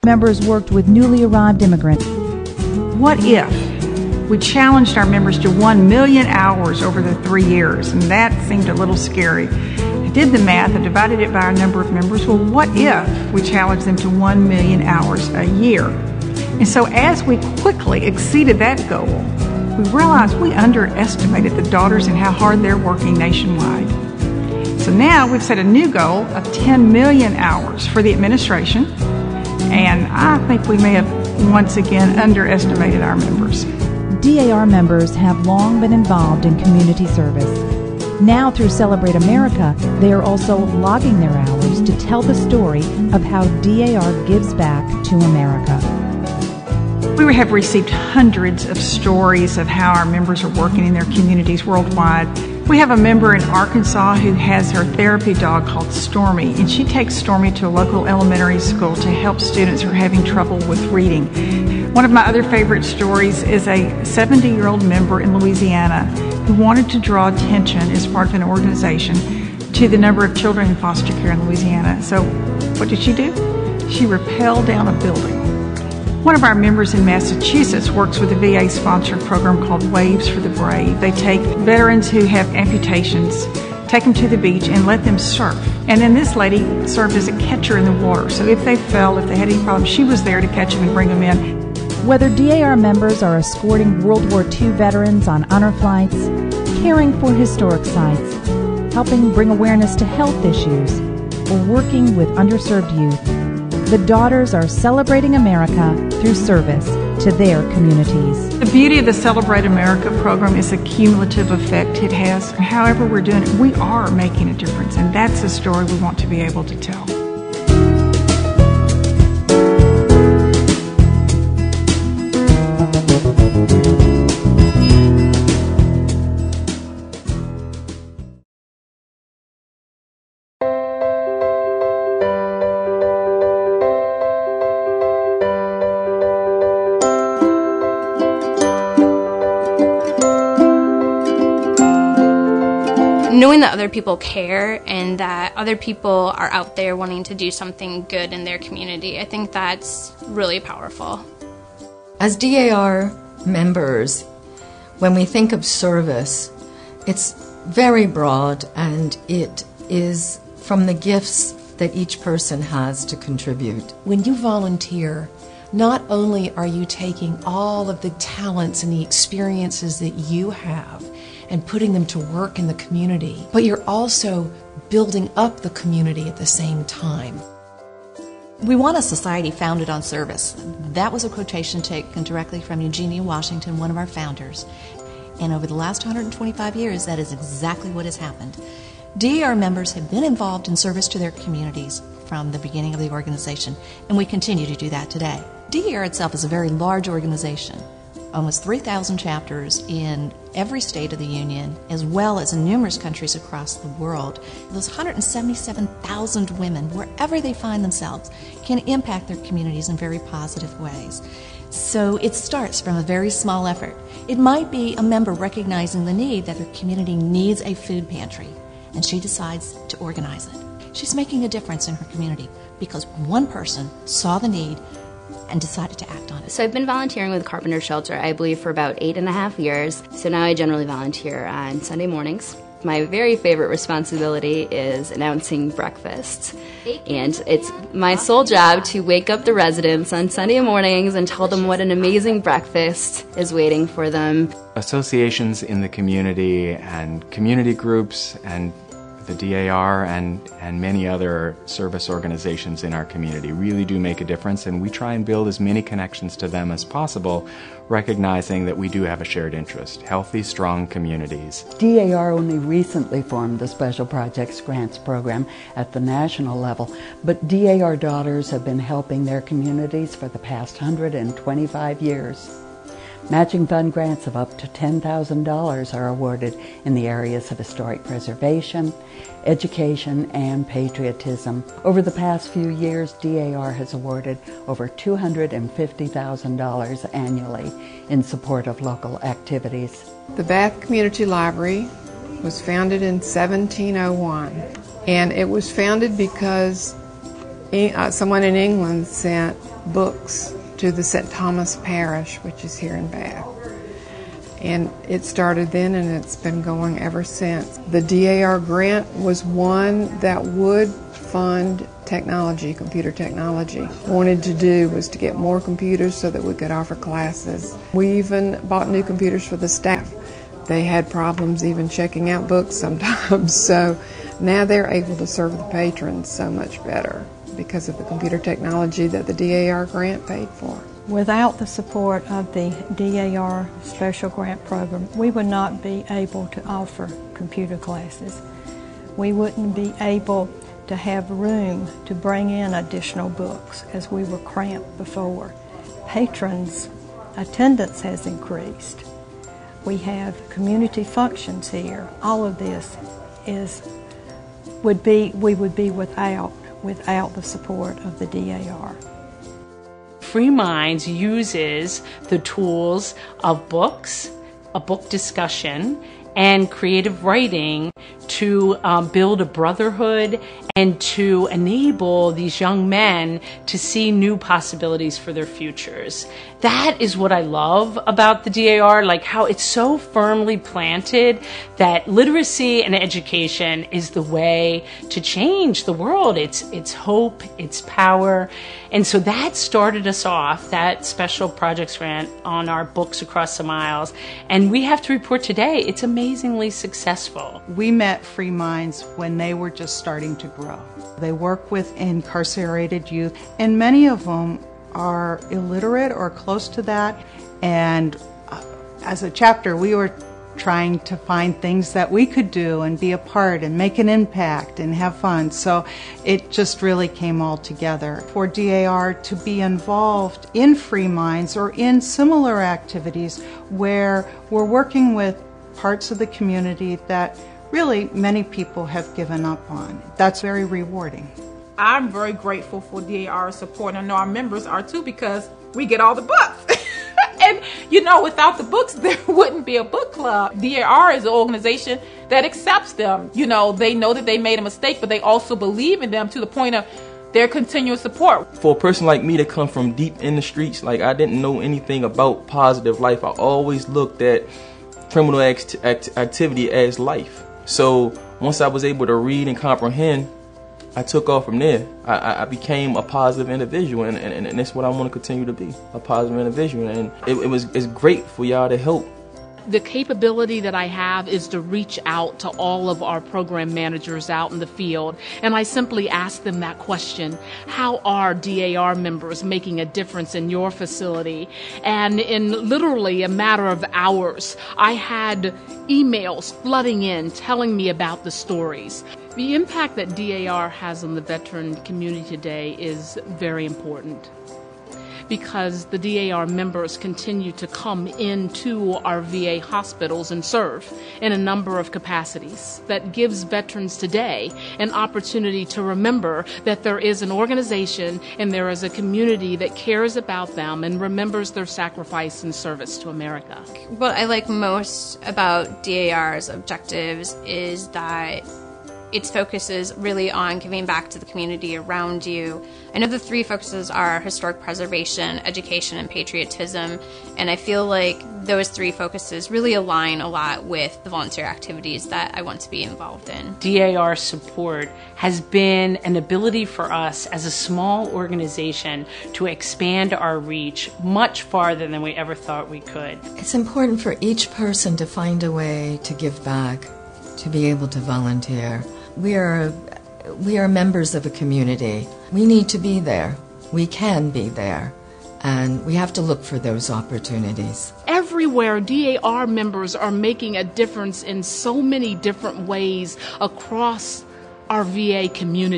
Members worked with newly arrived immigrants. What if we challenged our members to 1 million hours over the 3 years? And that seemed a little scary. I did the math, I divided it by our number of members. Well, what if we challenged them to 1 million hours a year? And so as we quickly exceeded that goal, we realized we underestimated the daughters and how hard they're working nationwide. So now we've set a new goal of 10 million hours for the administration, and I think we may have once again underestimated our members. DAR members have long been involved in community service. Now through Celebrate America, they are also logging their hours to tell the story of how DAR gives back to America. We have received hundreds of stories of how our members are working in their communities worldwide. We have a member in Arkansas who has her therapy dog called Stormy, and she takes Stormy to a local elementary school to help students who are having trouble with reading. One of my other favorite stories is a 70-year-old member in Louisiana who wanted to draw attention as part of an organization to the number of children in foster care in Louisiana. So what did she do? She rappelled down a building. One of our members in Massachusetts works with a VA-sponsored program called Waves for the Brave. They take veterans who have amputations, take them to the beach and let them surf. And then this lady served as a catcher in the water. So if they fell, if they had any problems, she was there to catch them and bring them in. Whether DAR members are escorting World War II veterans on honor flights, caring for historic sites, helping bring awareness to health issues, or working with underserved youth, the Daughters are celebrating America through service to their communities. The beauty of the Celebrate America program is the cumulative effect it has. However we're doing it, we are making a difference, and that's the story we want to be able to tell. Knowing that other people care and that other people are out there wanting to do something good in their community, I think that's really powerful. As DAR members, when we think of service, it's very broad, and it is from the gifts that each person has to contribute. When you volunteer, not only are you taking all of the talents and the experiences that you have and putting them to work in the community, but you're also building up the community at the same time. We want a society founded on service. That was a quotation taken directly from Eugenia Washington, one of our founders. And over the last 125 years, that is exactly what has happened. DAR members have been involved in service to their communities from the beginning of the organization, and we continue to do that today. DAR itself is a very large organization. Almost 3,000 chapters in every state of the Union, as well as in numerous countries across the world. Those 177,000 women, wherever they find themselves, can impact their communities in very positive ways. So it starts from a very small effort. It might be a member recognizing the need that their community needs a food pantry, and she decides to organize it. She's making a difference in her community because one person saw the need and decided to act on it. So I've been volunteering with Carpenter Shelter, I believe, for about 8.5 years. So now I generally volunteer on Sunday mornings. My very favorite responsibility is announcing breakfast. And it's my sole job to wake up the residents on Sunday mornings and tell them what an amazing breakfast is waiting for them. Associations in the community and community groups and the DAR and many other service organizations in our community really do make a difference, and we try and build as many connections to them as possible, recognizing that we do have a shared interest, healthy, strong communities. DAR only recently formed the Special Projects Grants Program at the national level, but DAR Daughters have been helping their communities for the past 125 years. Matching fund grants of up to $10,000 are awarded in the areas of historic preservation, education, and patriotism. Over the past few years, DAR has awarded over $250,000 annually in support of local activities. The Bath Community Library was founded in 1701, and it was founded because someone in England sent books to the St. Thomas Parish, which is here in Bath. And it started then, and it's been going ever since. The DAR grant was one that would fund technology, computer technology. What we wanted to do was to get more computers so that we could offer classes. We even bought new computers for the staff. They had problems even checking out books sometimes, so now they're able to serve the patrons so much better because of the computer technology that the DAR grant paid for. Without the support of the DAR Special Grant Program, we would not be able to offer computer classes. We wouldn't be able to have room to bring in additional books as we were cramped before. Patrons' attendance has increased. We have community functions here. All of this we would be without the support of the DAR. Free Minds uses the tools of books, a book discussion, and creative writing to build a brotherhood and to enable these young men to see new possibilities for their futures. That is what I love about the DAR, like how it's so firmly planted that literacy and education is the way to change the world. It's hope, it's power. And so that started us off, that special projects grant on our Books Across the Miles. And we have to report today, it's amazingly successful. We met Free Minds when they were just starting to grow. They work with incarcerated youth, and many of them are illiterate or close to that. And as a chapter, we were trying to find things that we could do and be a part and make an impact and have fun. So it just really came all together. For DAR to be involved in Free Minds or in similar activities where we're working with parts of the community that really many people have given up on. That's very rewarding. I'm very grateful for DAR's support, and I know our members are too, because we get all the books. And, without the books, there wouldn't be a book club. DAR is an organization that accepts them. They know that they made a mistake, but they also believe in them to the point of their continuous support. For a person like me that come from deep in the streets, like I didn't know anything about positive life. I always looked at criminal activity as life. So once I was able to read and comprehend, I took off from there. I became a positive individual, and that's what I want to continue to be, a positive individual. And it's great for y'all to help. The capability that I have is to reach out to all of our program managers out in the field, and I simply ask them that question: how are DAR members making a difference in your facility? And in literally a matter of hours, I had emails flooding in telling me about the stories. The impact that DAR has on the veteran community today is very important, because the DAR members continue to come into our VA hospitals and serve in a number of capacities. That gives veterans today an opportunity to remember that there is an organization and there is a community that cares about them and remembers their sacrifice and service to America. What I like most about DAR's objectives is that its focus is really on giving back to the community around you. I know the three focuses are historic preservation, education, and patriotism, and I feel like those three focuses really align a lot with the volunteer activities that I want to be involved in. DAR support has been an ability for us as a small organization to expand our reach much farther than we ever thought we could. It's important for each person to find a way to give back, to be able to volunteer. We are members of a community. We need to be there. We can be there. And we have to look for those opportunities. Everywhere, DAR members are making a difference in so many different ways across our VA community.